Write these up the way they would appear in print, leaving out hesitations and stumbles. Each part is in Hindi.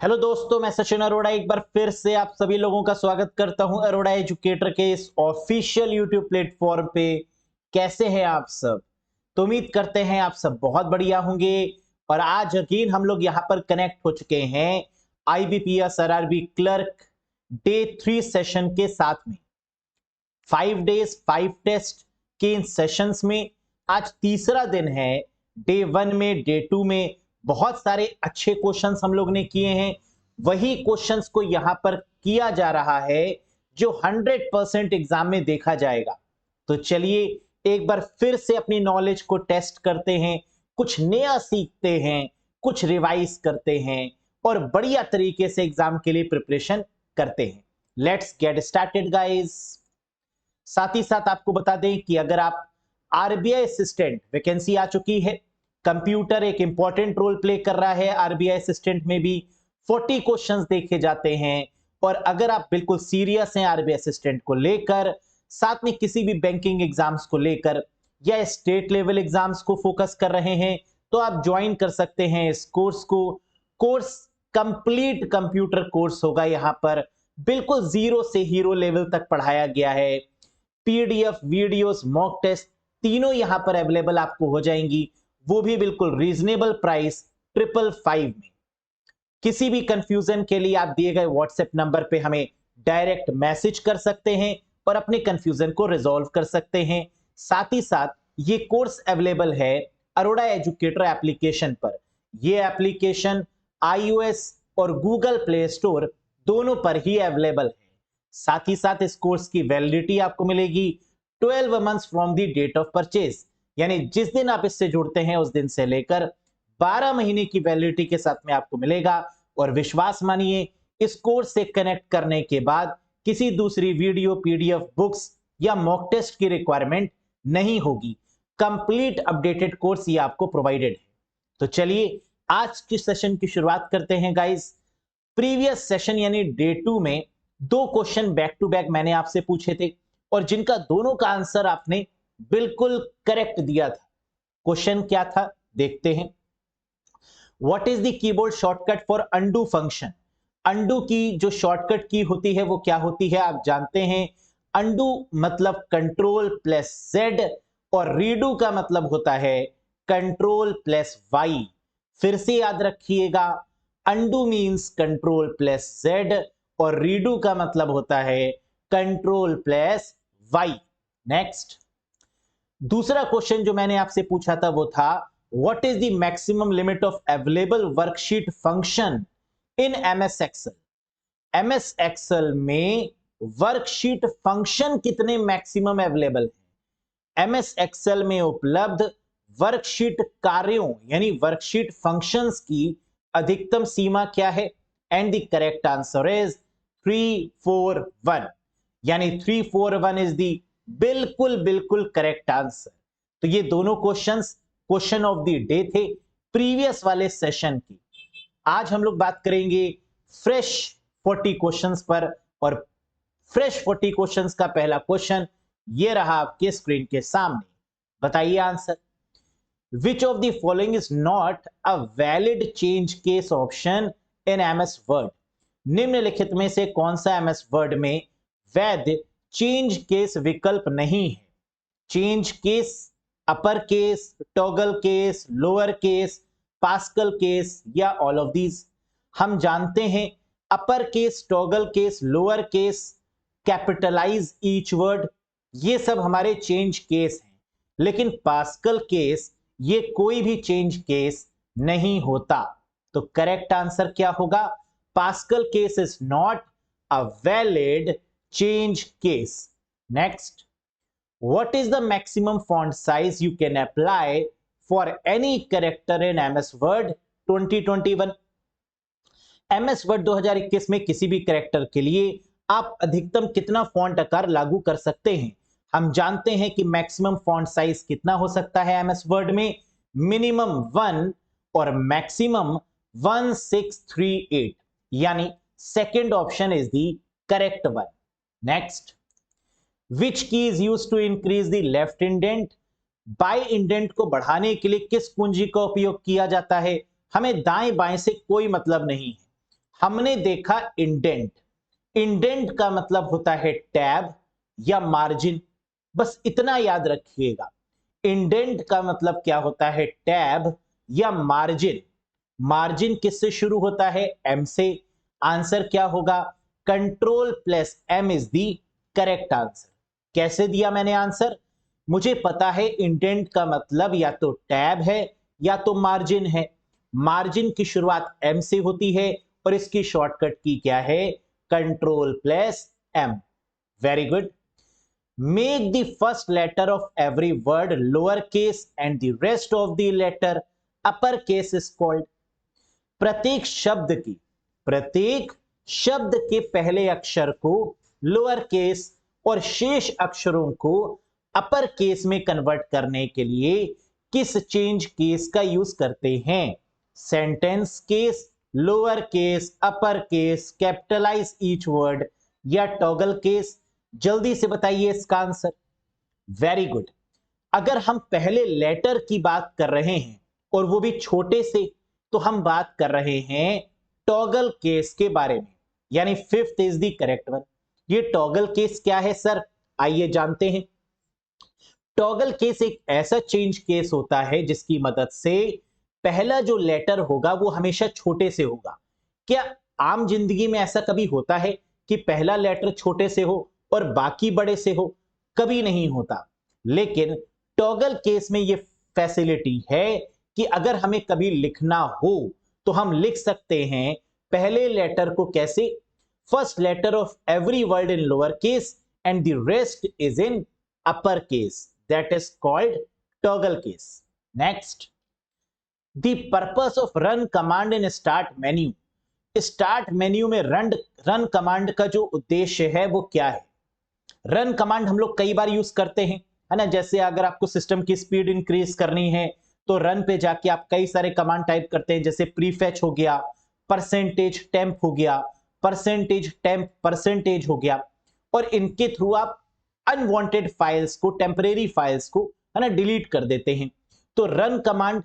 हेलो दोस्तों, मैं सचिन अरोड़ा एक बार फिर से आप सभी लोगों का स्वागत करता हूं अरोड़ा एजुकेटर के इस ऑफिशियल यूट्यूब प्लेटफॉर्म पे। कैसे हैं आप सब? तो उम्मीद करते हैं आप सब बहुत बढ़िया होंगे। और आज अगेन हम लोग यहां पर कनेक्ट हो चुके हैं IBPS RRB clerk day 3 session के साथ में। 5 डेज 5 टेस्ट के इन सेशंस में आज तीसरा दिन है। डे 1 में, डे 2 में बहुत सारे अच्छे क्वेश्चंस हम लोग ने किए हैं। वही क्वेश्चंस को यहां पर किया जा रहा है जो 100% एग्जाम में देखा जाएगा। तो चलिए एक बार फिर से अपनी नॉलेज को टेस्ट करते हैं, कुछ नया सीखते हैं, कुछ रिवाइज करते हैं और बढ़िया तरीके से एग्जाम के लिए प्रिपरेशन करते हैं। Let's get started guys. साथ ही साथ आपको बता दें कि अगर आप आरबीआई असिस्टेंट, वैकेंसी आ चुकी है, कंप्यूटर एक इंपॉर्टेंट रोल प्ले कर रहा है। आरबीआई असिस्टेंट में भी 40 क्वेश्चंस देखे जाते हैं। और अगर आप बिल्कुल सीरियस हैं आरबीआई असिस्टेंट को लेकर, साथ में किसी भी बैंकिंग एग्जाम्स को लेकर या स्टेट लेवल एग्जाम्स को फोकस कर रहे हैं, तो आप ज्वाइन कर सकते हैं इस कोर्स को। कोर्स कंप्लीट कंप्यूटर कोर्स होगा। यहां पर बिल्कुल जीरो से हीरो लेवल तक पढ़ाया गया है। पीडीएफ, वीडियोस, मॉक टेस्ट तीनों यहां पर अवेलेबल आपको हो जाएंगी, वो भी बिल्कुल रीजनेबल प्राइस 555 में। किसी भी कंफ्यूजन के लिए आप दिए गए व्हाट्सएप नंबर पे हमें डायरेक्ट मैसेज कर सकते हैं और अपने कंफ्यूजन को रिजॉल्व कर सकते हैं। साथ ही साथ ये कोर्स अवेलेबल है अरोड़ा एजुकेटर एप्लीकेशन पर। यह एप्लीकेशन iOS और गूगल प्ले स्टोर दोनों पर ही अवेलेबल है। साथ ही साथ इस कोर्स की वैलिडिटी आपको मिलेगी 12 months from the date of purchase, यानी जिस दिन आप इससे जुड़ते हैं उस दिन से लेकर 12 महीने की वैलिडिटी के साथ में आपको मिलेगा। और विश्वास मानिए, इस कोर्स से कनेक्ट करने के बाद किसी दूसरी वीडियो, पीडीएफ, बुक्स या मॉक टेस्ट की रिक्वायरमेंट नहीं होगी। कंप्लीट अपडेटेड कोर्स ये आपको प्रोवाइडेड है। तो चलिए आज की सेशन की शुरुआत करते हैं गाइस। प्रीवियस सेशन यानी डे 2 में दो क्वेश्चन बैक टू बैक मैंने आपसे पूछे थे और जिनका दोनों का आंसर आपने बिल्कुल करेक्ट दिया था। क्वेश्चन क्या था देखते हैं। What is the keyboard shortcut for undo function? Undo की जो शॉर्टकट की होती है वो क्या होती है आप जानते हैं। अनडू मतलब कंट्रोल प्लस जेड और रीडू का मतलब होता है कंट्रोल प्लस वाई। फिर से याद रखिएगा, undo means control plus zed और रीडू का मतलब होता है कंट्रोल प्लस वाई। नेक्स्ट, दूसरा क्वेश्चन जो मैंने आपसे पूछा था वो था what is the maximum limit of available worksheet function in MS Excel? MS Excel में वर्कशीट फंक्शन कितने मैक्सिमम अवेलेबल हैं? एमएस एक्सेल में उपलब्ध वर्कशीट कार्यों यानी वर्कशीट फंक्शंस की अधिकतम सीमा क्या है? And the correct answer is 341, यानी 341 इज द बिल्कुल बिल्कुल करेक्ट आंसर। तो ये दोनों questions question of the day थे प्रीवियस वाले सेशन की। आज हम लोग बात करेंगे फ्रेश 40 क्वेश्चंस पर। और फ्रेश 40 क्वेश्चंस का पहला क्वेश्चन ये रहा आपके स्क्रीन के सामने। बताइए answer. Which of the following is not a valid change case option in MS word? निम्नलिखित में से कौन सा एमएस वर्ड में वैध चेंज केस विकल्प नहीं है? Change case, upper case, toggle case, lower case, Pascal case या ऑल ऑफ दीज? हम जानते हैं upper case, toggle case, lower case, capitalise each word, ये सब हमारे चेंज केस हैं। लेकिन पास्कल केस ये कोई भी चेंज केस नहीं होता। तो करेक्ट आंसर क्या होगा? Pascal case is not a valid change case. Next, what is the maximum font size you can apply for any character in MS Word 2021? MS Word 2021 में किसी भी कैरेक्टर के लिए आप अधिकतम कितना फॉन्ट आकार लागू कर सकते हैं? हम जानते हैं कि मैक्सिमम फॉन्ट साइज कितना हो सकता है MS Word में, मिनिमम 1 और मैक्सिमम 1638, यानी second option is the correct one. Next, which key is use to increase the left indent? बाई इंडेंट को बढ़ाने के लिए किस कुंजी का उपयोग किया जाता है? हमें दाएं बाएं से कोई मतलब नहीं है, हमने देखा इंडेंट। इंडेंट का मतलब होता है टैब या मार्जिन, बस इतना याद रखिएगा। इंडेंट का मतलब क्या होता है, टैब या मार्जिन। मार्जिन किससे शुरू होता है, एम से। आंसर क्या होगा, control plus M is the correct answer. कैसे दिया मैंने आंसर, मुझे पता है इंडेंट का मतलब या तो टैब है या तो मार्जिन है। मार्जिन की शुरुआत एम से होती है और इसकी शॉर्टकट की क्या है, control plus M. Very good. Make the first letter of every word lower case and the rest of the letter upper case is called. प्रत्येक शब्द के पहले अक्षर को लोअर केस और शेष अक्षरों को अपर केस में कन्वर्ट करने के लिए किस चेंज केस का यूज करते हैं, sentence case, lower case, upper case, capitalise each word या टॉगल केस। जल्दी से बताइए इसका आंसर। Very good. अगर हम पहले लेटर की बात कर रहे हैं और वो भी छोटे से, तो हम बात कर रहे हैं टॉगल केस के बारे में, यानी fifth is the correct one. ये टॉगल केस क्या है सर, आइए जानते हैं। टॉगल केस एक ऐसा चेंज केस होता है जिसकी मदद से पहला जो लेटर होगा वो हमेशा छोटे से होगा। क्या आम जिंदगी में ऐसा कभी होता है कि पहला लेटर छोटे से हो और बाकी बड़े से हो, कभी नहीं होता। लेकिन टॉगल केस में ये फैसिलिटी है कि अगर हमें कभी लिखना हो तो हम लिख सकते हैं पहले लेटर को कैसे, first letter of every word in lower case and the rest is in upper case, that is called toggle case. Next, the purpose of run command in start menu. Start menu में रन कमांड का जो उद्देश्य है वो क्या है। रन कमांड हम लोग कई बार यूज करते हैं, है ना। जैसे अगर आपको सिस्टम की स्पीड इंक्रीज करनी है तो रन पे जाके आप कई सारे कमांड टाइप करते हैं, जैसे प्रीफेच हो गया, परसेंटेज टेम्प हो गया, परसेंटेज टेम्प परसेंटेज हो गया, और इनके थ्रू आप अनवांटेड फाइल्स को, टेम्परेरी फाइल्स को, है ना, डिलीट कर देते हैं। तो रन कमांड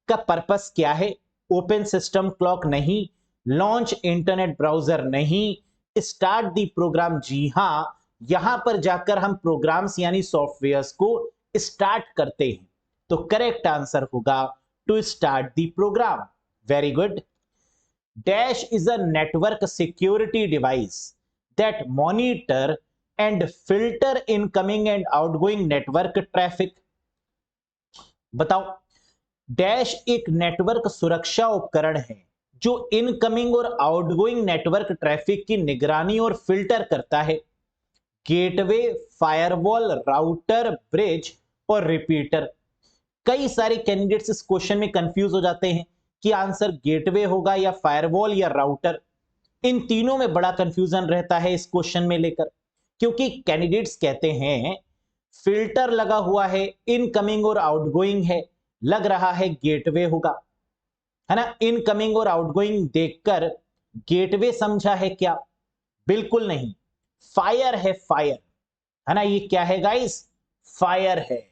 का पर्पस क्या है, ओपन सिस्टम क्लॉक नहीं, लॉन्च इंटरनेट ब्राउजर नहीं, स्टार्ट दी प्रोग्राम, जी हां, यहां पर जाकर हम प्रोग्राम्स यानी सॉफ्टवेयर्स को स्टार्ट करते हैं। तो करेक्ट आंसर होगा to start the program. Very good. Dash is a network security device that monitor and filter incoming and outgoing network traffic. बताओ। डैश एक नेटवर्क सुरक्षा उपकरण है जो इनकमिंग और आउटगोइंग नेटवर्क ट्रैफिक की निगरानी और फिल्टर करता है। गेटवे, फायरवॉल, राउटर, ब्रिज और रिपीटर। कई सारे कैंडिडेट्स इस क्वेश्चन में कंफ्यूज हो जाते हैं कि आंसर गेटवे होगा या फायरवॉल या राउटर। इन तीनों में बड़ा कंफ्यूजन रहता है इस क्वेश्चन में लेकर, क्योंकि कैंडिडेट्स कहते हैं फिल्टर लगा हुआ है, इनकमिंग और आउटगोइंग है, लग रहा है गेटवे होगा, है ना। इनकमिंग और आउटगोइंग देखकर गेटवे समझा है क्या, बिल्कुल नहीं, फायर है, फायर, है ना। ये क्या है गाइस, फायर है,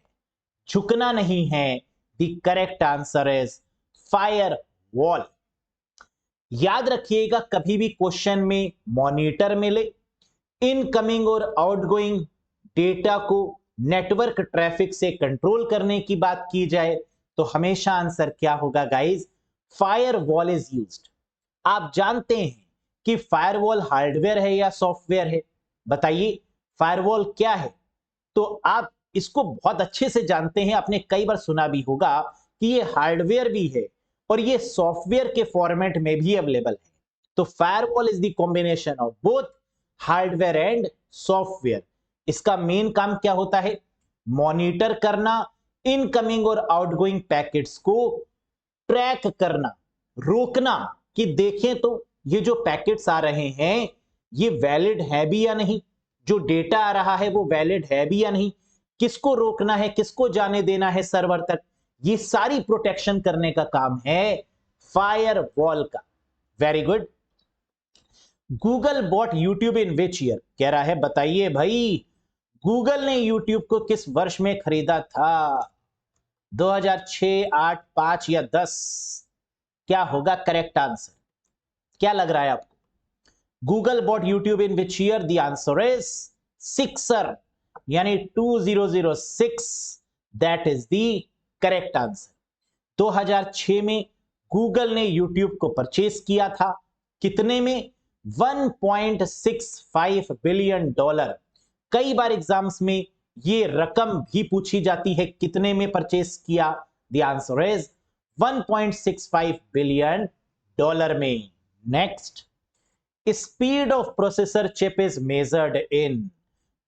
झुकना नहीं है। The correct answer is fire wall. याद रखिएगा, कभी भी क्वेश्चन में मॉनिटर मिले, इनकमिंग और आउटगोइंग डेटा को नेटवर्क ट्रैफिक से कंट्रोल करने की बात की जाए, तो हमेशा आंसर क्या होगा गाइस, फायरवॉल इज यूज्ड। आप जानते हैं कि फायरवॉल हार्डवेयर है या सॉफ्टवेयर है, बताइए फायरवॉल क्या है। तो आप इसको बहुत अच्छे से जानते हैं, आपने कई बार सुना भी होगा कि ये हार्डवेयर भी है और ये सॉफ्टवेयर के फॉर्मेट में भी अवेलेबल है। तो firewall is the combination of both hardware and software. इसका मेन काम क्या होता है, मॉनिटर करना, इनकमिंग और आउटगोइंग पैकेट्स को ट्रैक करना, रोकना कि देखें तो ये जो पैकेट्स आ रहे हैं ये वैलिड है भी या नहीं, जो डेटा आ रहा है वो वैलिड है भी या नहीं, किसको रोकना है, किसको जाने देना है सर्वर तक, ये सारी प्रोटेक्शन करने का काम है फायरवॉल का। Very good. Google bought YouTube in which year, कह रहा है बताइए भाई, गूगल ने यूट्यूब को किस वर्ष में खरीदा था, 2006, 8, 5 या 10? क्या होगा करेक्ट आंसर? क्या लग रहा है आपको? Google bought YouTube in which year? The answer is 6 sir, यानी 2006 that is the correct answer. 2006 में गूगल ने यूट्यूब को परचेस किया था, कितने में? 1.65 बिलियन डॉलर। कई बार एग्जाम्स में ये रकम भी पूछी जाती है, कितने में परचेस किया? The answer is 1.65 billion dollar में। Next, speed of processor chip is measured in.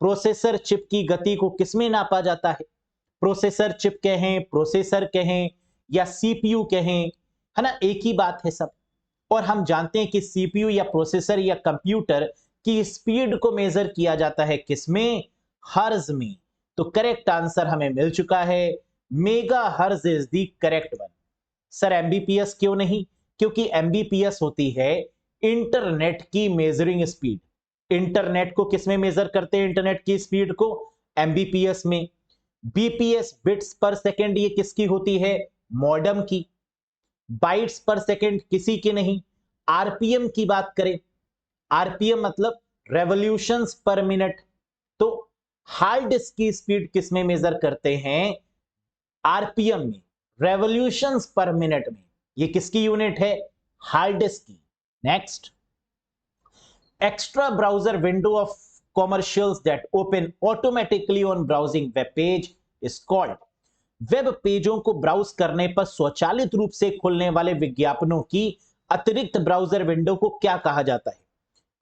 Processor chip की गति को किसमें नापा जाता है? प्रोसेसर चिप कहें, प्रोसेसर कहें या सीपीयू कहें, है ना, एक ही बात है सब। और हम जानते हैं कि सीपीयू या प्रोसेसर या कंप्यूटर की स्पीड को मेजर किया जाता है किसमें? हर्ज में। तो करेक्ट आंसर हमें मिल चुका है, mega hertz is the correct one. Sir Mbps क्यों नहीं? क्योंकि एमबीपीएस होती है इंटरनेट की मेजरिंग स्पीड। इंटरनेट को किसमें मेजर करते हैं? इंटरनेट की स्पीड को एमबीपीएस में। बीपीएस बिट्स पर सेकंड ये किसकी होती है? मॉडेम की। बाइट्स पर सेकंड किसी की नहीं। आरपीएम की बात करें, आरपीएम मतलब रेवोल्यूशंस पर मिनट, तो हार्ड डिस्क की स्पीड किसमें मेजर करते हैं? आरपीएम में, रेवोल्यूशंस पर मिनट में। ये किसकी यूनिट है? हार्ड डिस्क की। Next, extra browser window of commercials that open automatically on browsing web page is called. Web पेजों को ब्राउज करने पर स्वचालित रूप से खुलने वाले विज्ञापनों की अतिरिक्त ब्राउजर विंडो को क्या कहा जाता है?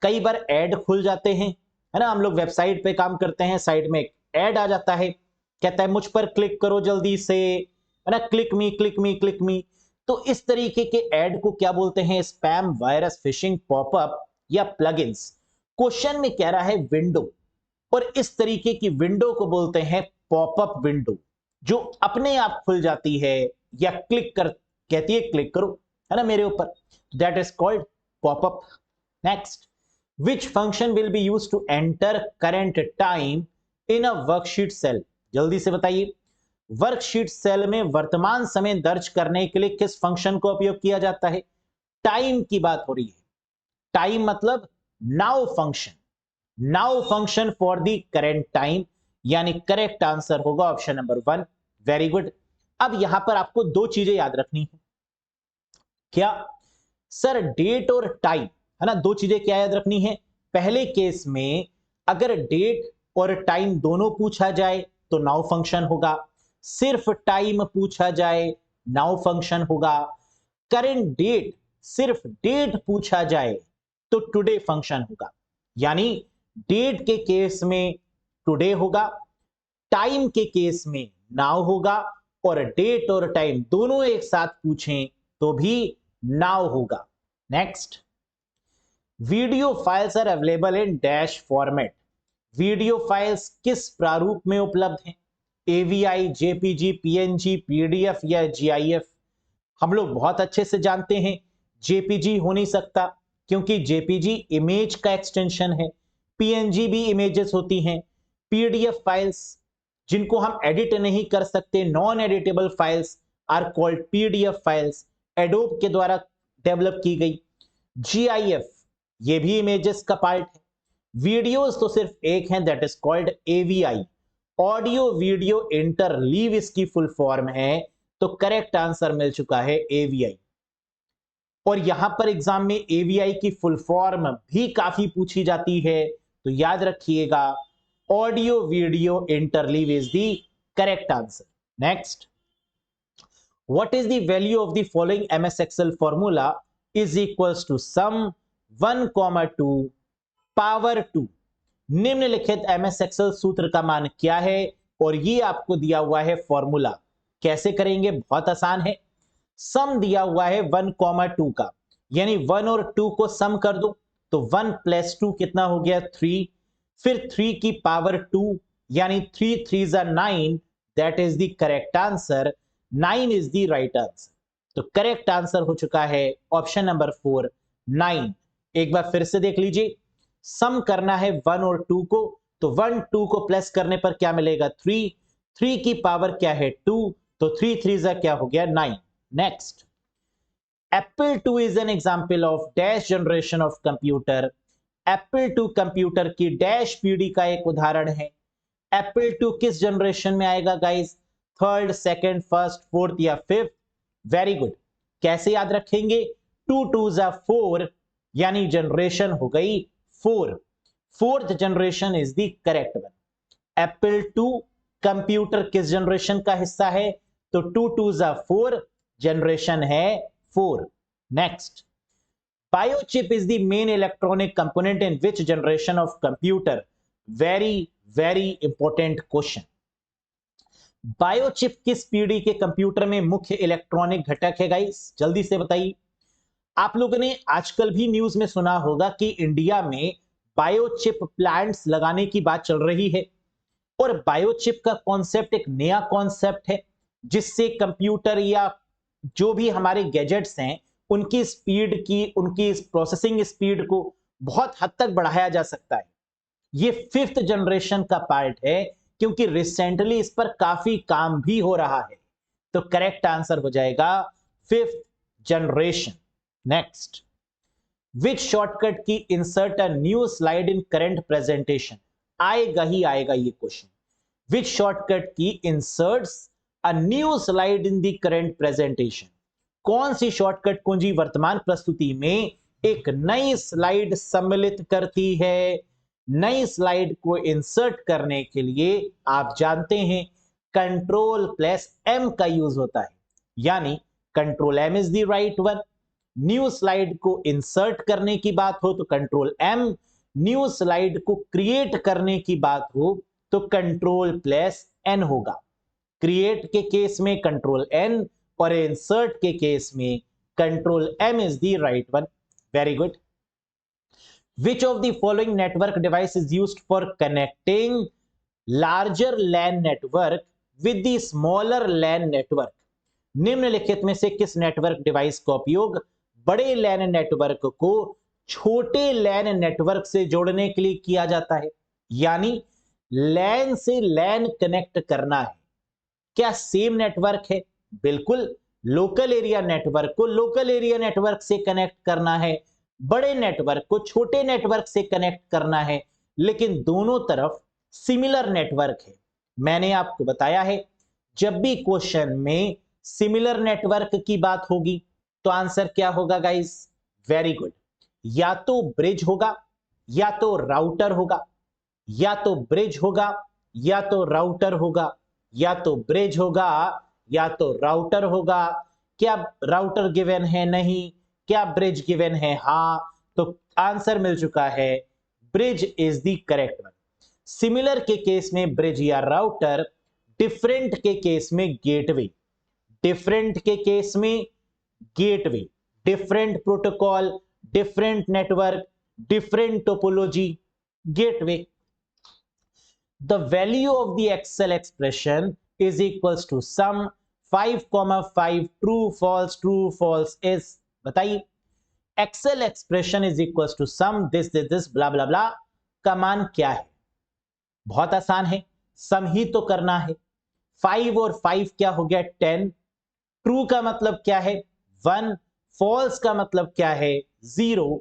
कई बार ऐड खुल जाते हैं, है ना, हम लोग वेबसाइट पे काम करते हैं, साइड में एक ऐड आ जाता है, कहता है मुझ पर क्लिक करो जल्दी से, है ना, क्लिक मी क्लिक मी क्लिक मी। तो इस तरीके के ऐड को क्या बोलते हैं? स्पैम, वायरस, फिशिंग, पॉपअप या प्लगइन्स। क्वेश्चन में कह रहा है विंडो, और इस तरीके की विंडो को बोलते हैं पॉपअप विंडो, जो अपने आप खुल जाती है या क्लिक कर, कहती है क्लिक करो, है ना, मेरे ऊपर, that is called popup. Next, which function will be used to enter current time in a worksheet cell? जल्दी से बताइए, वर्कशीट सेल में वर्तमान समय दर्ज करने के लिए किस फंक्शन को उपयोग किया जाता है? टाइम की बात हो रही है। टाइम मतलब now function, now function for the current time, यानी करेक्ट आंसर होगा ऑप्शन नंबर 1। Very good. अब यहां पर आपको दो चीजें याद रखनी है। क्या? सर डेट और टाइम, है ना, दो चीजें क्या याद रखनी है? पहले केस में अगर डेट और टाइम दोनों पूछा जाए तो नाउ फंक्शन होगा, सिर्फ टाइम पूछा जाए नाउ फंक्शन होगा, करेंट डेट, सिर्फ डेट पूछा जाए तो टुडे फंक्शन होगा। यानी डेट के केस में टुडे होगा, टाइम के केस में नाउ होगा, और डेट और टाइम दोनों एक साथ पूछें तो भी नाउ होगा। Next, video files are available in dash format. Video files किस प्रारूप में उपलब्ध हैं? एवीआई, जेपीजी, पीएनजी, पीडीएफ या जीआईएफ? हम लोग बहुत अच्छे से जानते हैं जेपीजी हो नहीं सकता, क्योंकि जेपीजी इमेज का एक्सटेंशन है, पीएनजी भी इमेजेस होती हैं, पीडीएफ फाइल्स जिनको हम एडिट नहीं कर सकते, non editable files are called PDF files, Adobe के द्वारा डेवलप की गई। जीआईएफ ये भी इमेजेस का पार्ट है। वीडियोस तो सिर्फ एक हैं, that is called AVI, audio video interleave इसकी फुल फॉर्म है। तो करेक्ट आंसर मिल चुका है एवीआई। और यहां पर एग्जाम में एवीआई की फुल फॉर्म भी काफी पूछी जाती है, तो याद रखिएगा audio video interleave is the correct answer. Next, what is the value of the following MS Excel formula is equals to sum 1, 2 power 2। निम्नलिखित MS Excel सूत्र का मान क्या है? और ये आपको दिया हुआ है फॉर्मूला, कैसे करेंगे? बहुत आसान है। सम दिया हुआ है 1, 2 का, यानी 1 और 2 को सम कर दो तो 1 + 2 कितना हो गया? 3। फिर 3 की पावर 2, यानी 3 3 9, that is the correct answer. 9 is the right answer. तो करेक्ट आंसर हो चुका है ऑप्शन नंबर 4, 9। एक बार फिर से देख लीजिए, सम करना है 1 और 2 को, तो 1 2 को प्लस करने पर क्या मिलेगा? 3। 3 की पावर क्या है? 2, तो 3 3 क्या हो गया? 9। Next, Apple II is an example of dash generation of computer. Apple II computer की डैश पीढ़ी का एक उदाहरण है. Apple II किस जनरेशन में आएगा guys? Third, second, first, fourth या फिफ्थ? Very good. कैसे याद रखेंगे? 2 2s are 4 यानी जनरेशन हो गई 4. Fourth generation is the correct one. Apple II computer किस जनरेशन का हिस्सा है? तो 2 2s are 4, जनरेशन है 4. Next, biochip is the main electronic component in which generation of computer? Very important question. Biochip किस पीढ़ी के कंप्यूटर में मुख्य इलेक्ट्रॉनिक घटक है गाइस? जल्दी से बताइए. आप लोगों ने आजकल भी न्यूज में सुना होगा कि इंडिया में बायोचिप प्लांट्स लगाने की बात चल रही है. और बायोचिप का कॉन्सेप्ट एक नया कॉन्सेप्ट है जिससे कंप्यूटर या जो भी हमारे गैजेट्स हैं उनकी स्पीड की, उनकी प्रोसेसिंग स्पीड को बहुत हद तक बढ़ाया जा सकता है. ये फिफ्थ जनरेशन का पार्ट है क्योंकि रिसेंटली इस पर काफी काम भी हो रहा है. तो करेक्ट आंसर हो जाएगा fifth generation. Next, which shortcut key insert a new slide in current presentation? आएगा ही आएगा ये question. Which shortcut key inserts a new slide in the current presentation? कौन सी शॉर्टकट कुंजी वर्तमान प्रस्तुति में एक नई स्लाइड सम्मिलित करती है? नई स्लाइड को इंसर्ट करने के लिए आप जानते हैं कंट्रोल प्लस एम का यूज होता है, यानी control M is the right one. New slide को इंसर्ट करने की बात हो तो कंट्रोल एम, न्यू स्लाइड को क्रिएट करने की बात हो तो कंट्रोल प्लस एन होगा. क्रिएट के केस में कंट्रोल एन और इंसर्ट के केस में control M is the right one. Very good. Which of the following network device is used for connecting larger LAN network with the smaller LAN network? निम्नलिखित में से किस नेटवर्क डिवाइस का उपयोग बड़े लैन नेटवर्क को छोटे लैन नेटवर्क से जोड़ने के लिए किया जाता है? यानी लैन से लैन कनेक्ट करना है. क्या सेम नेटवर्क है? बिल्कुल. लोकल एरिया नेटवर्क को लोकल एरिया नेटवर्क से कनेक्ट करना है, बड़े नेटवर्क को छोटे नेटवर्क से कनेक्ट करना है, लेकिन दोनों तरफ सिमिलर नेटवर्क है. मैंने आपको बताया है जब भी क्वेश्चन में सिमिलर नेटवर्क की बात होगी तो आंसर क्या होगा गाइस? Very good. या तो ब्रिज होगा या तो राउटर होगा, या तो ब्रिज होगा या तो राउटर होगा, या तो ब्रिज होगा या तो राउटर होगा. क्या राउटर गिवन है? नहीं. क्या ब्रिज गिवन है? हां. तो आंसर मिल चुका है, bridge is the correct one. Similar के केस में ब्रिज या राउटर, डिफरेंट के केस में गेटवे. डिफरेंट के केस में gateway, different protocol, different network, different topology, gateway. The value of the Excel expression is equals to sum 5,5 true false is. बताइए. Excel expression is equals to sum this blah blah blah का मान क्या है? बहुत आसान है, सम ही तो करना है. 5 और 5 क्या हो गया? 10. ट्रू का मतलब क्या है? 1. फॉल्स का मतलब क्या है? 0.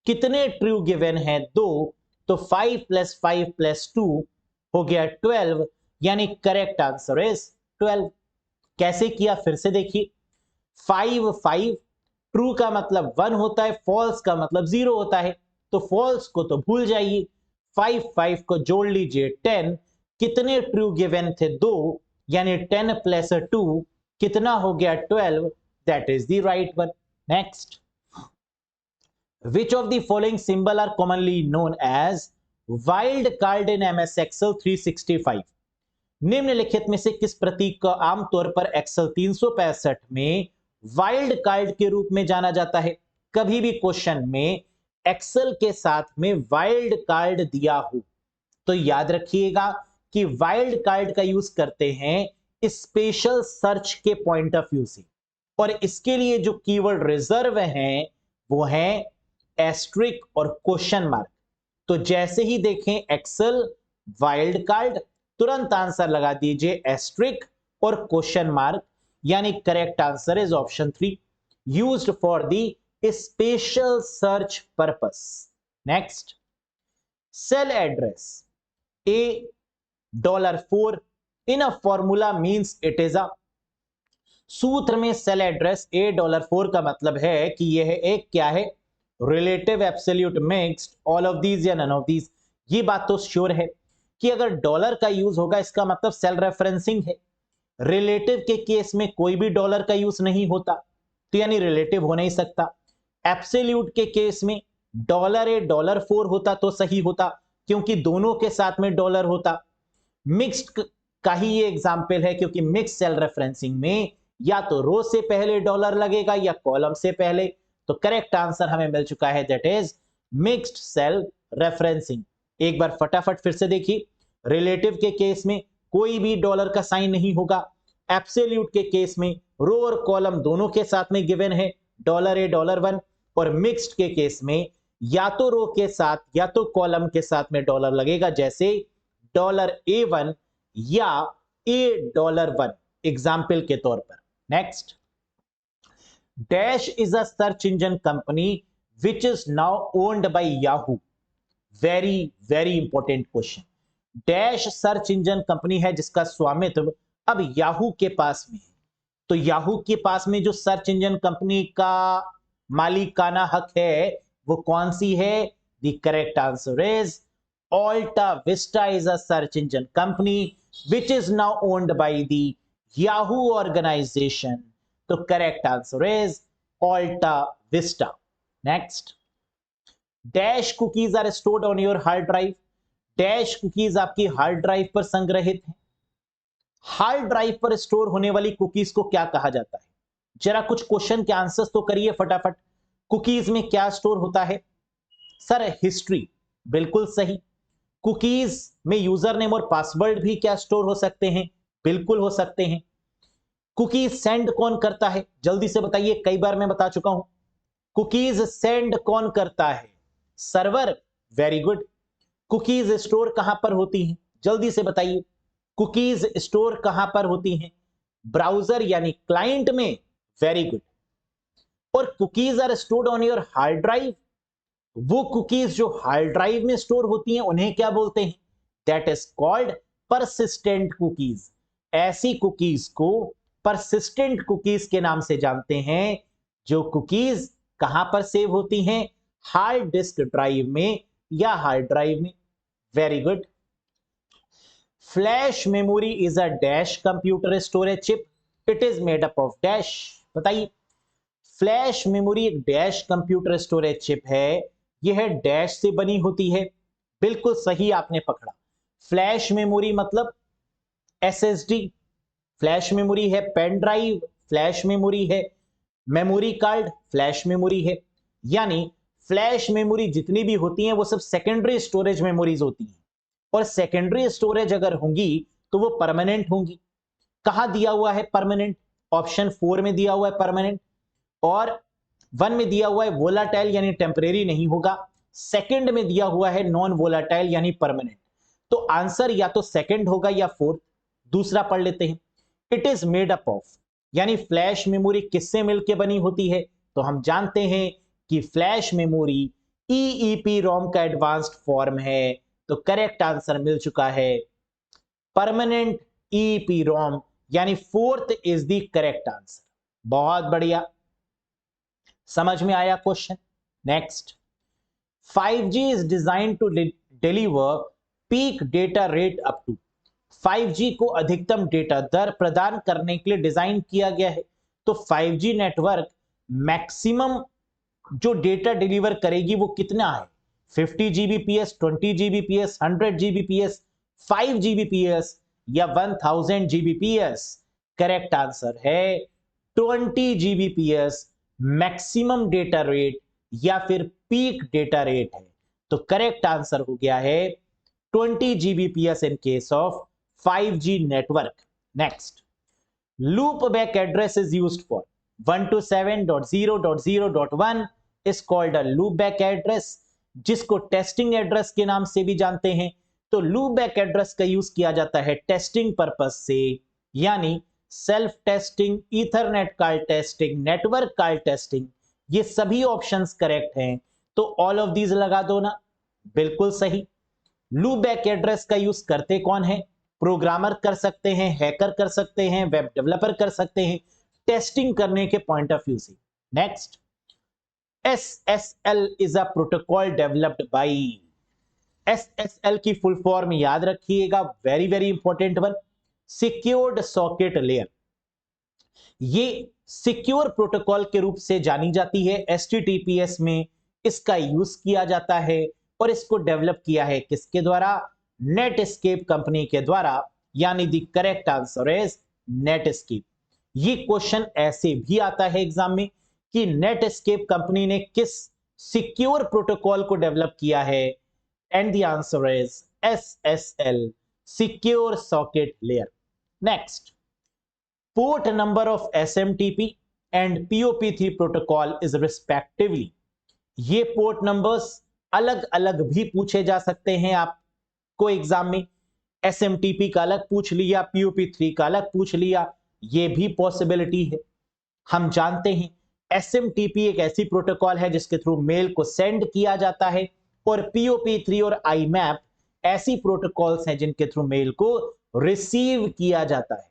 कितने ट्रू गिवन है? 2. तो 5 + 5 + 2 हो गया 12, यानी करेक्ट आंसर इज 12. कैसे किया फिर से देखिए. 5 5, ट्रू का मतलब 1 होता है, फॉल्स का मतलब 0 होता है, तो फॉल्स को तो भूल जाइए. 5 5 को जोड़ लीजिए 10. कितने ट्रू गिवन थे? 2, यानी 10 + 2 कितना हो गया? 12. That is the right one. Next, which of the following symbol are commonly known as wild card in MS Excel 365? निम्नलिखित में से किस प्रतीक को आमतौर पर एक्सेल 365 में वाइल्ड कार्ड के रूप में जाना जाता है? कभी भी क्वेश्चन में एक्सेल के साथ में वाइल्ड कार्ड दिया हो तो याद रखिएगा कि वाइल्ड कार्ड का यूज करते हैं स्पेशल सर्च के पॉइंट ऑफ व्यू से, और इसके लिए जो कीवर्ड रिजर्व हैं वो है एस्ट्रिक और क्वेश्चन मार्क. तो जैसे ही देखें एक्सेल वाइल्ड कार्ड, तुरंत आंसर लगा दीजिए एस्ट्रिक और क्वेश्चन मार्क, यानी correct answer is option 3. used for the special search purpose. Next, cell address $4 in a formula means it is a, सूत्र में सेल एड्रेस $4 का मतलब है कि यह एक क्या है, relative absolute mixed all of these या नन ऑफ दीज। ये बात तो श्योर है कि अगर डॉलर का यूज होगा इसका मतलब सेल रेफरेंसिंग है। रिलेटिव के केस में कोई भी डॉलर का यूज नहीं होता, तो यानी रिलेटिव हो नहीं सकता। एब्सोल्यूट के केस में $4 होता तो सही होता, क्योंकि दोनों के साथ में डॉलर होता। मिक्स्ड का ही ये एग्जाम्पल है, क्योंकि मिक्स सेल रेफरेंसिंग में या तो रो से पहले डॉलर लगेगा या कॉलम से पहले। तो करेक्ट आंसर हमें मिल चुका है, that is mixed cell referencing. एक बार फटाफट फिर से देखिए, रिलेटिव के केस में कोई भी डॉलर का साइन नहीं होगा। एब्सोल्यूट के केस में रो और कॉलम दोनों के साथ में गिवन है $1 और मिक्स्ड के केस में या तो रो के साथ या तो कॉलम के साथ में डॉलर लगेगा, जैसे $A1 या $1 एग्जाम्पल के तौर पर। Next, dash is a search engine company which is now owned by Yahoo. Very very important question. Dash search engine company है जिसका स्वामित्व अब याहू के पास में है। तो याहू के पास में जो सर्च इंजन कंपनी का मालिकाना हक है वो कौन सी है? The correct answer is Alta Vista is a search engine company which is now owned by the Yahoo organization. तो correct answer is Alta Vista. Next, dash cookies are stored on your hard drive. Dash cookies आपकी हार्ड ड्राइव पर संग्रहित हैं। हार्ड ड्राइव पर स्टोर होने वाली कुकीज को क्या कहा जाता है? जरा कुछ क्वेश्चन के आंसर्स तो करिए फटाफट। कुकीज में क्या स्टोर होता है? सर हिस्ट्री, बिल्कुल सही। कुकीज में यूजर नेम और पासवर्ड भी क्या स्टोर हो सकते हैं? बिल्कुल हो सकते हैं। कुकीज सेंड कौन करता है? जल्दी से बताइए, कई बार मैं बता चुका हूं। कुकीज सेंड कौन करता है? Server, very good. Cookies store कहां पर होती हैं? जल्दी से बताइए, कुकीज स्टोर कहां पर होती हैं? ब्राउजर यानी क्लाइंट में, वेरी गुड। और cookies are stored on your hard drive. वो कुकीज जो हार्ड ड्राइव में स्टोर होती हैं उन्हें क्या बोलते हैं? That is called persistent cookies. ऐसी कुकीज को परसिस्टेंट कुकीज के नाम से जानते हैं, जो कुकीज कहां पर सेव होती हैं? हार्ड डिस्क ड्राइव में या हार्ड ड्राइव में। Very good. Flash memory is a dash computer storage chip, it is made up of dash. बताइए, फ्लैश मेमोरी एक डैश कंप्यूटर स्टोरेज चिप है, यह डैश से बनी होती है। बिल्कुल सही आपने पकड़ा। फ्लैश मेमोरी मतलब एसएसडी, फ्लैश मेमोरी है पेन ड्राइव, फ्लैश मेमोरी है मेमोरी कार्ड, फ्लैश मेमोरी है। यानी फ्लैश मेमोरी जितनी भी होती हैं वो सब सेकेंडरी स्टोरेज मेमोरीज होती हैं, और सेकेंडरी स्टोरेज अगर होंगी तो वो परमानेंट होंगी। कहां दिया हुआ है परमानेंट? ऑप्शन 4 में दिया हुआ है परमानेंट, और 1 में दिया हुआ है वोलाटाइल यानी टेम्परेरी नहीं होगा, सेकंड में दिया हुआ है नॉन वोलाटाइल यानी परमानेंट। तो आंसर या तो सेकंड होगा या फोर्थ। दूसरा पढ़ लेते हैं, it is made up of, यानी फ्लैश मेमोरी किससे मिलकर बनी होती है? तो हम जानते हैं कि फ्लैश मेमोरी EEPROM का एडवांस्ड फॉर्म है। तो करेक्ट आंसर मिल चुका है परमानेंट EEPROM, यानी fourth is the correct answer. बहुत बढ़िया, समझ में आया question. Next, 5G is design to deliver peak data rate up to. 5G को अधिकतम डेटा दर प्रदान करने के लिए डिजाइन किया गया है। तो 5G नेटवर्क मैक्सिमम जो डेटा डिलीवर करेगी वो कितना है? 50 Gbps, 20 Gbps, 100 Gbps, 5 Gbps या 1000 Gbps? करेक्ट आंसर है 20 Gbps मैक्सिमम डेटा रेट या फिर पीक डेटा रेट है। तो करेक्ट आंसर हो गया है 20 Gbps in case of 5G network. Next, loop back address is used for 127.0.0.1 is called a loop back address, जिसको टेस्टिंग एड्रेस के नाम से भी जानते हैं। तो लूप बैक एड्रेस का यूज किया जाता है टेस्टिंग पर्पस से, यानी self testing, Ethernet card testing, network card testing, ये सभी ऑप्शंस करेक्ट हैं। तो ऑल ऑफ दीज लगा दो ना, बिल्कुल सही। लूप बैक एड्रेस का यूज करते कौन है? प्रोग्रामर कर सकते हैं, हैकर कर सकते हैं, वेब डेवलपर कर सकते हैं, टेस्टिंग करने के पॉइंट ऑफ व्यू से। Next, SSL is a protocol developed by, SSL की फुल फॉर्म याद रखिएगा, very very important one, secured socket layer. ये सिक्योर प्रोटोकॉल के रूप से जानी जाती है, HTTPS में इसका यूज किया जाता है और इसको डेवलप किया है किसके द्वारा? नेटस्केप कंपनी के द्वारा, यानी the correct answer is Netscape. ये क्वेश्चन ऐसे भी आता है एग्जाम में कि नेटस्केप कंपनी ने किस सिक्योर प्रोटोकॉल को डेवलप किया है, and the answer is SSL, secure socket layer. Next, port number of SMTP and POP3 protocol is respectively, ये पोर्ट नंबर्स अलग अलग भी पूछे जा सकते हैं आपको एग्जाम में। SMTP का अलग पूछ लिया, POP3 का अलग पूछ लिया, ये भी पॉसिबिलिटी है। हम जानते हैं SMTP एक ऐसी प्रोटोकॉल है जिसके थ्रू मेल को सेंड किया जाता है, और POP3 और IMAP ऐसी प्रोटोकॉल्स हैं जिनके थ्रू मेल को रिसीव किया जाता है।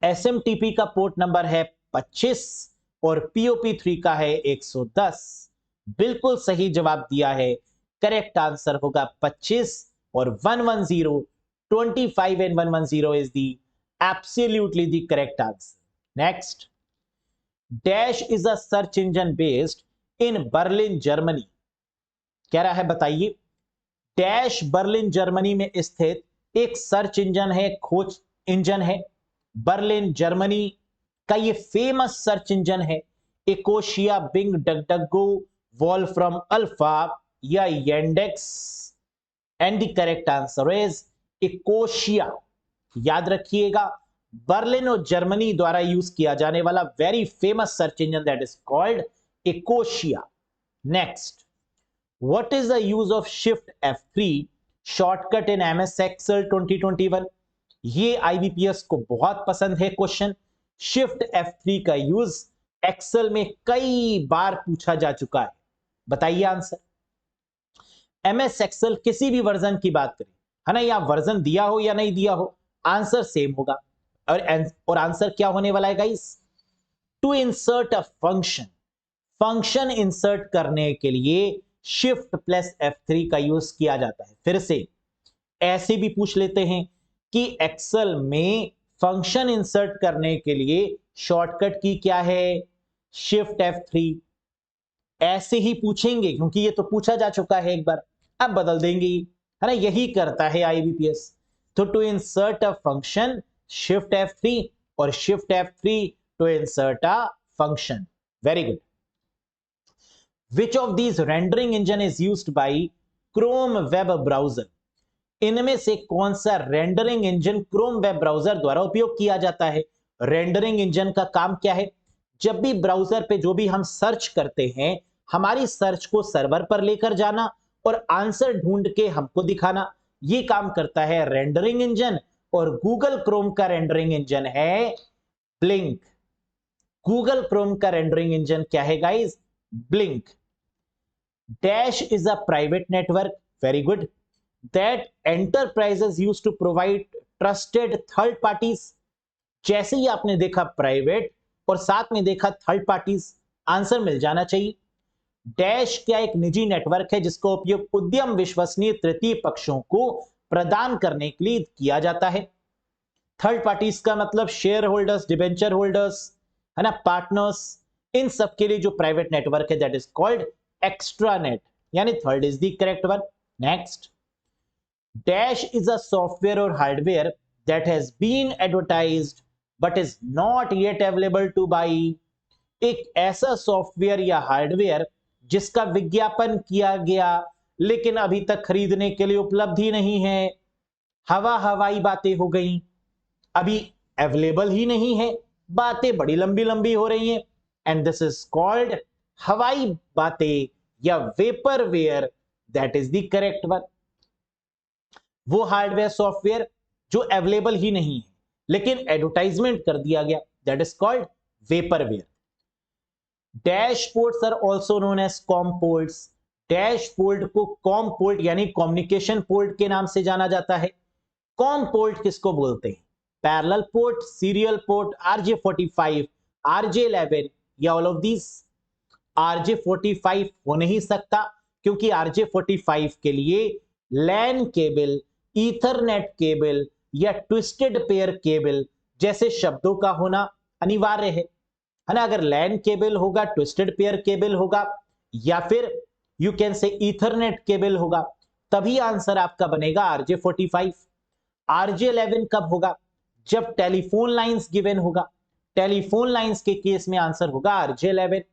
SMTP का पोर्ट नंबर है 25 और POP3 का है 110। बिल्कुल सही जवाब दिया है, करेक्ट आंसर होगा 25 और 110, 25 and 110 is the absolutely the correct answer. Next, dash is a search engine based in Berlin Germany, कह रहा है बताइए, डैश बर्लिन जर्मनी में स्थित एक सर्च इंजन है, खोज इंजन है, बर्लिन जर्मनी का ये फेमस सर्च इंजन है, Ecosia, Bing, DuckDuckGo, Wolfram Alpha या Yandex, and the correct answer is Ecosia. याद रखिएगा, बर्लिन और जर्मनी द्वारा यूज किया जाने वाला very famous search engine that is called Ecosia. Next, what is the use of shift F3 shortcut in MS Excel 2021? ये IBPS को बहुत पसंद है क्वेश्चन। शिफ्ट F3 का यूज एक्सेल में कई बार पूछा जा चुका है, बताइए आंसर। MS Excel किसी भी वर्जन की बात करें, है ना, या वर्जन दिया हो या नहीं दिया हो, आंसर सेम होगा। और आंसर क्या होने वाला है guys? To insert a function, function insert करने के लिए शिफ्ट प्लस F3 का यूज किया जाता है। फिर से ऐसे भी पूछ लेते हैं कि एक्सेल में फंक्शन इंसर्ट करने के लिए शॉर्टकट की क्या है? Shift F3। ऐसे ही पूछेंगे क्योंकि ये तो पूछा जा चुका है एक बार, अब बदल देंगे, है ना, यही करता है IBPS। तो to insert a function shift F3 और shift F3 to insert a function. Very good. Which of these rendering engine is used by Chrome web browser? इनमें से कौन सा rendering engine Chrome web browser द्वारा उपयोग किया जाता है? रेंडरिंग इंजन का काम क्या है? जब भी ब्राउजर पे जो भी हम सर्च करते हैं, हमारी सर्च को सर्वर पर लेकर जाना और आंसर ढूंढ के हमको दिखाना, ये काम करता है रेंडरिंग इंजन। और गूगल क्रोम का रेंडरिंग इंजन है ब्लिंक। गूगल क्रोम का रेंडरिंग इंजन क्या है guys? Blink. Dash is a private network, very good, that enterprises used to provide trusted third parties। जैसे ही आपने देखा प्राइवेट और साथ में देखा थर्ड पार्टीज, आंसर मिल जाना चाहिए। डैश क्या एक निजी नेटवर्क है जिसका उपयोग उद्यम विश्वसनीय तृतीय पक्षों को प्रदान करने के लिए किया जाता है। थर्ड पार्टीज का मतलब शेयर होल्डर्स, डिबेंचर होल्डर्स, है ना, पार्टनर्स, इन सब के लिए जो प्राइवेट नेटवर्क है दैट इज कॉल्ड एक्स्ट्रानेट, यानी third is the correct one. Next, Dash is a software or hardware that has been advertised but is not yet available to buy। एक ऐसा सॉफ्टवेयर या हार्डवेयर जिसका विज्ञापन किया गया लेकिन अभी तक खरीदने के लिए उपलब्ध ही नहीं है। हवाई बातें हो गई, अभी अवेलेबल ही नहीं है, बातें बड़ी लंबी लंबी हो रही हैं, एंड दिस इज कॉल्ड हवाई बातें या vaporware, that is the correct one. वो हार्डवेयर सॉफ्टवेयर जो अवेलेबल ही नहीं है लेकिन एडवर्टाइजमेंट कर दिया गया, that is called vaporware. Dash ports are also known as com ports. Dash port को कॉम पोर्ट यानी कम्युनिकेशन पोर्ट के नाम से जाना जाता है। कॉम पोर्ट किसको बोलते हैं? Parallel port, serial port, RJ45, RJ11 या ऑल ऑफ दीज? RJ45 हो नहीं सकता, क्योंकि RJ45 के लिए लैन केबल, ईथरनेट केबल या ट्विस्टेड पेयर केबल जैसे शब्दों का होना अनिवार्य है ना? अगर लैन केबल होगा, ट्विस्टेड पेयर केबल होगा, या फिर you can say Ethernet cable होगा, तभी आंसर आपका बनेगा RJ45। RJ11 कब होगा? जब टेलीफोन लाइंस गिवन होगा। टेलीफोन लाइंस के केस में आंसर होगा RJ11।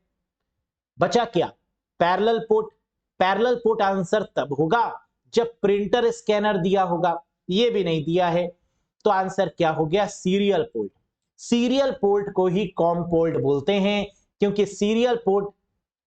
बचा क्या? Parallel port. Parallel port answer तब होगा जब प्रिंटर स्कैनर दिया होगा, ये भी नहीं दिया है, तो आंसर क्या हो गया? Serial port. सीरियल पोर्ट को ही कॉम पोर्ट बोलते हैं, क्योंकि सीरियल पोर्ट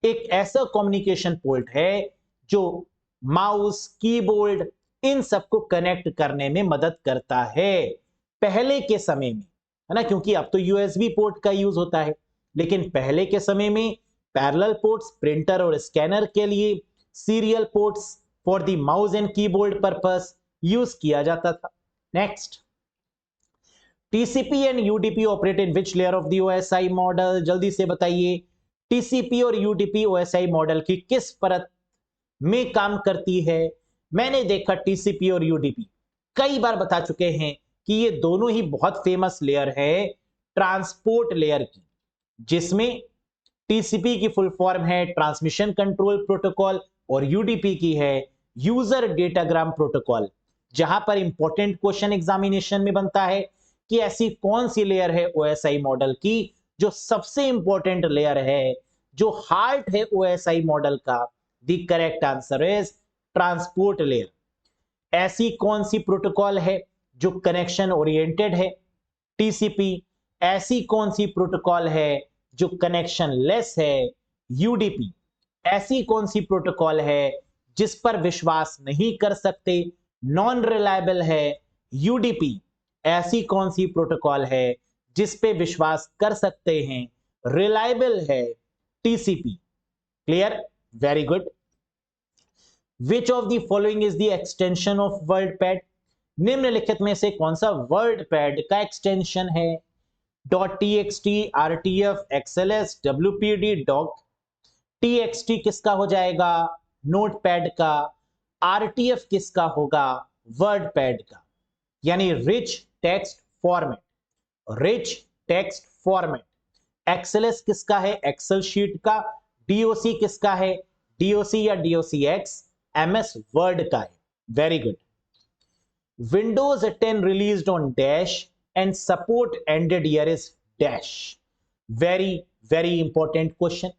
एक ऐसा कम्युनिकेशन पोर्ट है जो माउस, कीबोर्ड इन सबको कनेक्ट करने में मदद करता है पहले के समय में, है ना? क्योंकि अब तो यूएसबी पोर्ट का यूज होता है, लेकिन पहले के समय में पैरेलल पोर्ट्स प्रिंटर और स्कैनर के लिए, serial ports for the mouse and keyboard purpose use किया जाता था। Next, TCP and UDP operate in which layer of the OSI model? जल्दी से बताइए, टीसीपी और यूडीपी ओएसआई मॉडल की किस परत में काम करती है? मैंने देखा टीसीपी और यूडीपी कई बार बता चुके हैं कि ये दोनों ही बहुत फेमस लेयर है ट्रांसपोर्ट लेयर की, जिसमें टीसीपी की फुल फॉर्म है ट्रांसमिशन कंट्रोल प्रोटोकॉल और यूडीपी की है यूजर डेटाग्राम प्रोटोकॉल। जहां पर इंपॉर्टेंट क्वेश्चन एग्जामिनेशन में बनता है कि ऐसी कौन सी लेयर है ओएसआई मॉडल की जो सबसे इंपॉर्टेंट लेयर है, जो हार्ट है ओएसआई मॉडल का? The correct answer is transport layer. ऐसी कौन सी प्रोटोकॉल है जो कनेक्शन ओरिएंटेड है? टीसीपी। ऐसी कौन सी प्रोटोकॉल है जो कनेक्शन लेस है? यूडीपी। ऐसी कौन सी प्रोटोकॉल है जिस पर विश्वास नहीं कर सकते, नॉन रिलायबल है? यूडीपी। ऐसी कौन सी प्रोटोकॉल है जिस पे विश्वास कर सकते हैं, रिलायबल है? TCP. Clear? Very good. Which of the following is the extension of WordPad? निम्नलिखित में से कौन सा वर्डपैड का एक्सटेंशन है? .txt, rtf, xls, wpd, doc। txt किसका हो जाएगा? नोटपैड का। rtf किसका होगा? वर्डपैड का, यानी rich text format. Rich text format. xls किसका है? एक्सेल शीट का। doc किसका है? doc या docx ms वर्ड का है। Very good. Windows 10 released on dash and support ended year is dash। very important question।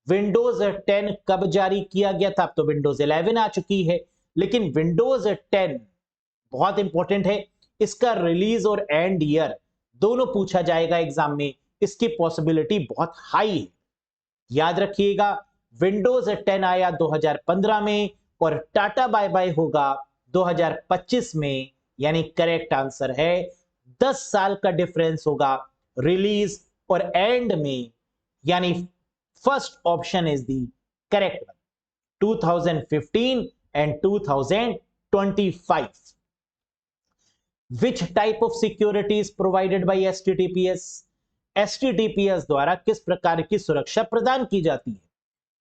Windows 10 कब जारी किया गया था? अब तो Windows 11 आ चुकी है, लेकिन Windows 10 बहुत इंपॉर्टेंट है। इसका रिलीज और एंड ईयर दोनों पूछा जाएगा एग्जाम में, इसकी पॉसिबिलिटी बहुत हाई है। याद रखिएगा, Windows 10 आया 2015 में और टाटा बाय बाय होगा 2025 में, यानी करेक्ट आंसर है 10 साल का डिफरेंस होगा रिलीज और एंड में, यानी first option is the correct one, 2015 and 2025। Which type of security is provided by HTTPS? HTTPS द्वारा किस प्रकार की सुरक्षा प्रदान की जाती है?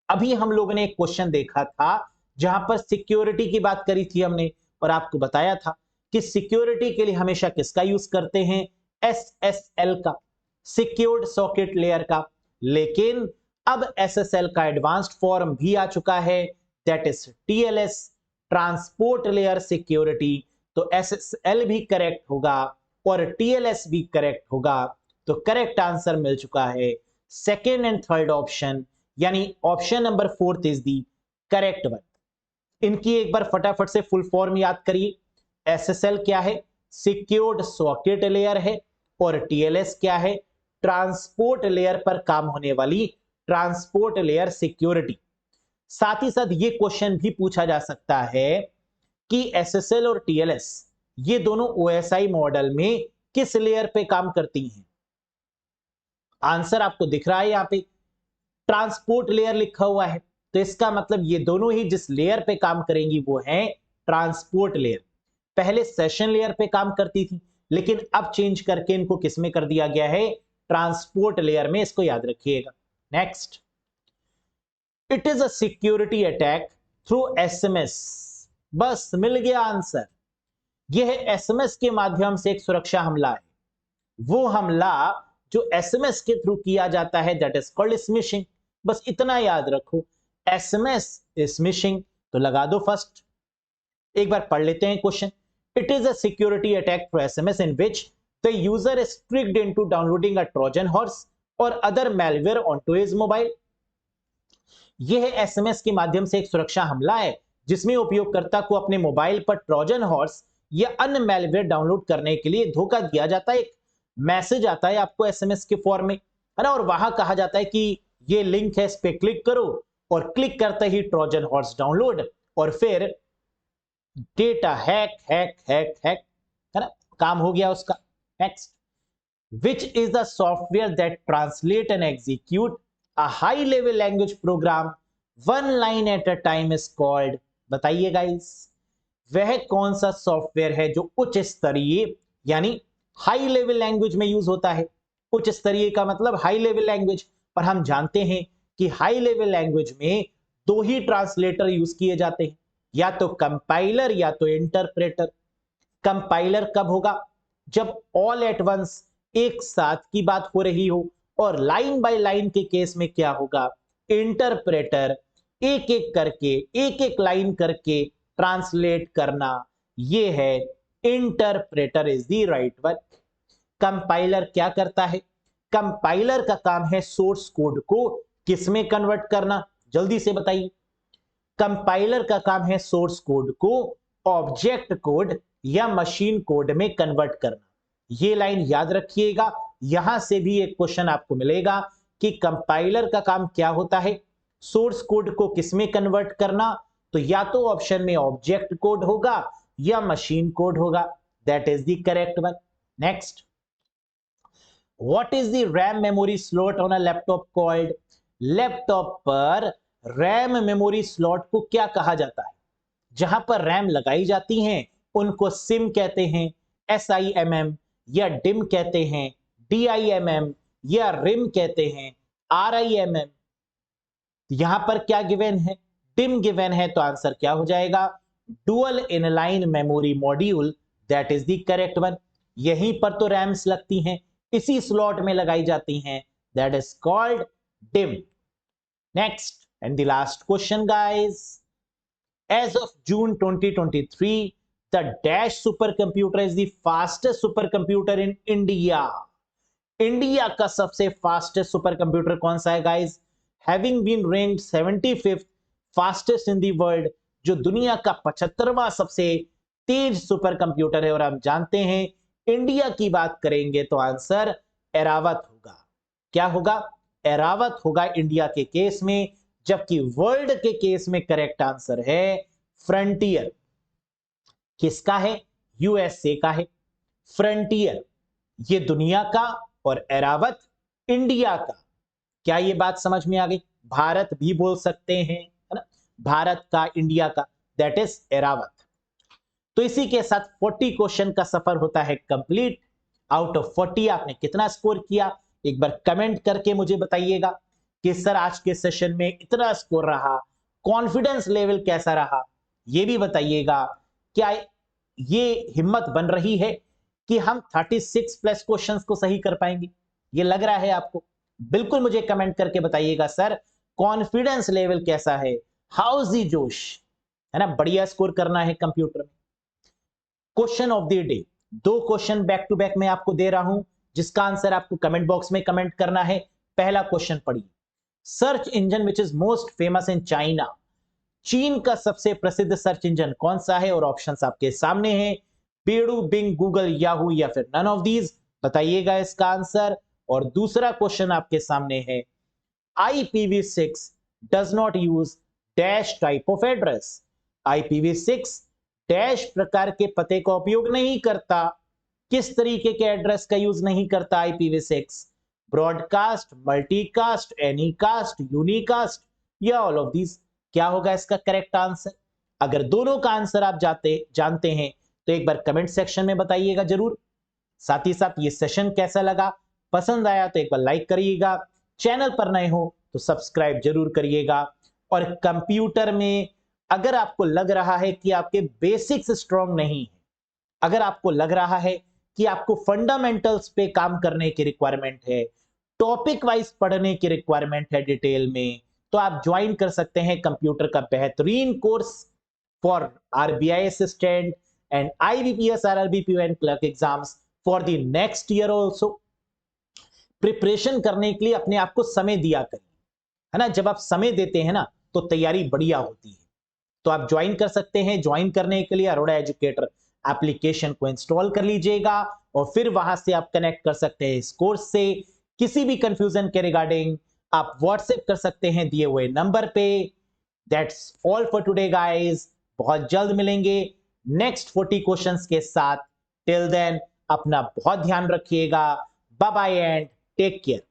अभी हम लोगों ने एक क्वेश्चन देखा था जहां पर सिक्योरिटी की बात करी थी हमने, और आपको बताया था कि सिक्योरिटी के लिए हमेशा किसका यूज करते हैं? SSL का, सिक्योर्ड सॉकेट लेयर का। लेकिन अब SSL का एडवांस्ड फॉर्म भी आ चुका है, that is TLS, transport layer security. तो SSL भी करेक्ट होगा और TLS भी करेक्ट होगा। तो करेक्ट आंसर मिल चुका है सेकेंड एंड थर्ड ऑप्शन, यानी option number 4 is the correct one. इनकी एक बार फटाफट से फुल फॉर्म याद करिए। SSL क्या है? सिक्योर्ड सॉकेट लेयर है, और TLS क्या है? ट्रांसपोर्ट लेयर पर काम होने वाली ट्रांसपोर्ट लेयर सिक्योरिटी। साथ ही साथ ये क्वेश्चन भी पूछा जा सकता है कि SSL और TLS ये दोनों OSI मॉडल में किस लेयर पे काम करती हैं? आंसर आपको दिख रहा है यहां पे, ट्रांसपोर्ट लेयर लिखा हुआ है। तो इसका मतलब ये दोनों ही जिस लेयर पे काम करेंगी वो है ट्रांसपोर्ट लेयर। पहले सेशन लेयर पे काम करती थी, लेकिन अब चेंज करके इनको किस में कर दिया गया है? ट्रांसपोर्ट लेयर में। इसको याद रखिएगा। Next, it is a security attack through SMS. बस मिल गया आंसर। यह एसएमएस के माध्यम से एक सुरक्षा हमला है। वो हमला जो एसएमएस के थ्रू किया जाता है दैट इज कॉल्ड स्मिशिंग। बस इतना याद रखो, एसएमएस स्मिशिंग। तो लगा दो फर्स्ट। एक बार पढ़ लेते हैं question. It is a security attack through SMS in which the user is tricked into downloading a Trojan horse और other malware onto his mobile. यह एसएमएस के माध्यम से एक सुरक्षा हमला है जिसमें उपयोगकर्ता को अपने मोबाइल पर ट्रोजन हॉर्स या अन्य मैलवेयर डाउनलोड करने के लिए धोखा दिया जाता है। एक मैसेज आता है आपको एसएमएस के फॉर्म में, है ना, और वहां कहा जाता है कि ये लिंक है, इस पे क्लिक करो, और क्लिक करते ही ट्रोजन हॉर्स डाउनलोड, और फिर data hack hack hack hack, है ना, काम हो गया उसका। Next, which is the software that translate and execute a high level language program one line at a time is called। बताइए गाइस, वह कौन सा सॉफ्टवेयर है जो उच्च स्तरीय यानी हाई लेवल लैंग्वेज में यूज होता है? उच्च स्तरीय का मतलब हाई लेवल लैंग्वेज, और हम जानते हैं कि हाई लेवल लैंग्वेज में दो ही ट्रांसलेटर यूज किए जाते हैं, या तो कंपाइलर या तो इंटरप्रेटर। कंपाइलर कब होगा? जब ऑल एट वंस, एक साथ की बात हो रही हो, और लाइन बाय लाइन के केस में क्या होगा? इंटरप्रेटर, एक एक करके, एक एक लाइन करके ट्रांसलेट करना, ये है interpreter is the right word. Compiler क्या करता है? कंपाइलर का काम है सोर्स कोड को किस में कन्वर्ट करना? जल्दी से बताइए। कंपाइलर का काम है सोर्स कोड को ऑब्जेक्ट कोड या मशीन कोड में कन्वर्ट करना। ये लाइन याद रखिएगा, यहां से भी एक क्वेश्चन आपको मिलेगा कि कंपाइलर का काम क्या होता है? सोर्स कोड को किस में कन्वर्ट करना? तो या तो ऑप्शन में ऑब्जेक्ट कोड होगा या मशीन कोड होगा। That is the correct one. Next, what is the RAM memory slot on a laptop called? Laptop पर रैम मेमोरी स्लॉट को क्या कहा जाता है? जहां पर रैम लगाई जाती हैं उनको सिम कहते हैं, SIMM, या डिम कहते हैं, DIMM, या रिम कहते हैं, RIMM। यहां पर क्या गिवन है? डिम गिवन है, तो आंसर क्या हो जाएगा? Dual inline memory module. That is the correct one. यहीं पर तो रैम्स लगती हैं, इसी स्लॉट में लगाई जाती हैं, that is called dim. Next and the last question guys, as of June 2023 the Dash supercomputer is the fastest supercomputer in India। India का सबसे फास्टेस्ट सुपर कंप्यूटर कौन सा है guys? Having been ranked 75th fastest in the world, जो दुनिया का 75वां सबसे तेज सुपर कंप्यूटर है। और हम जानते हैं इंडिया की बात करेंगे तो आंसर एरावत होगा। क्या होगा? एरावत होगा इंडिया के केस में, जबकि वर्ल्ड के केस में करेक्ट आंसर है फ्रंटियर। किसका है? यूएसए का है। फ्रंटियर ये दुनिया का और एरावत इंडिया का। क्या ये बात समझ में आ गई? भारत भी बोल सकते हैं, है ना, भारत का, इंडिया का, दैट इज एरावत। तो इसी के साथ 40 क्वेश्चन का सफर होता है कंप्लीट। आउट ऑफ 40 आपने कितना स्कोर किया? एक बार कमेंट करके मुझे बताइएगा कि सर आज के सेशन में इतना स्कोर रहा, कॉन्फिडेंस लेवल कैसा रहा, ये भी बताइएगा। क्या ये हिम्मत बन रही है कि हम 36 प्लस क्वेश्चंस को सही कर पाएंगे? ये लग रहा है आपको? बिल्कुल मुझे कमेंट करके बताइएगा सर कॉन्फिडेंस लेवल कैसा है, हाउ इज द जोश, है ना, बढ़िया स्कोर करना है कंप्यूटर में। Question of the day, 2 question back to back मैं आपको दे रहा हूं जिसका आंसर आपको कमेंट बॉक्स में कमेंट करना है। पहला क्वेश्चन पढ़िए, search engine which is most famous in China. चीन का सबसे प्रसिद्ध सर्च इंजन कौन सा है? और ऑप्शंस आपके सामने हैं, बेडू, बिंग, गूगल, याहू, या फिर नन ऑफ दीज। बताइएगा इसका आंसर। और दूसरा क्वेश्चन आपके सामने है, IPv6 does not use dash type of address. IPv6 dash प्रकार के पते का उपयोग नहीं करता, किस तरीके के एड्रेस का यूज नहीं करता IPv6? Broadcast, multicast, Anycast, unicast या ऑल ऑफ दीज? क्या होगा इसका करेक्ट आंसर? अगर दोनों का आंसर आप जानते हैं तो एक बार कमेंट सेक्शन में बताइएगा जरूर। साथ ही साथ ये सेशन कैसा लगा, पसंद आया तो एक बार लाइक करिएगा, चैनल पर नए हो तो सब्सक्राइब जरूर करिएगा। और कंप्यूटर में अगर आपको लग रहा है कि आपके बेसिक्स स्ट्रांग नहीं है, अगर आपको लग रहा है कि आपको फंडामेंटल्स पे काम करने की रिक्वायरमेंट है, टॉपिक वाइज पढ़ने की रिक्वायरमेंट है डिटेल में, तो आप ज्वाइन कर सकते हैं कंप्यूटर का बेहतरीन course for RBI assistant and IBPS RRB PO clerk exams for the next year also. Preparation करने के लिए अपने आप को समय दिया करिए, है ना। जब आप समय देते हैं ना तो तैयारी बढ़िया होती है। तो आप ज्वाइन कर सकते हैं। ज्वाइन करने के लिए अरोड़ा एजुकेटर एप्लीकेशन को इंस्टॉल कर लीजिएगा और फिर वहां से आप कनेक्ट कर सकते हैं इस कोर्स से। किसी भी कंफ्यूजन के रिगार्डिंग आप व्हाट्सएप कर सकते हैं दिए हुए नंबर पे। That's all for today guys. बहुत जल्द मिलेंगे नेक्स्ट 40 क्वेश्चंस के साथ। टिल देन अपना बहुत ध्यान रखिएगा। Bye bye and take care.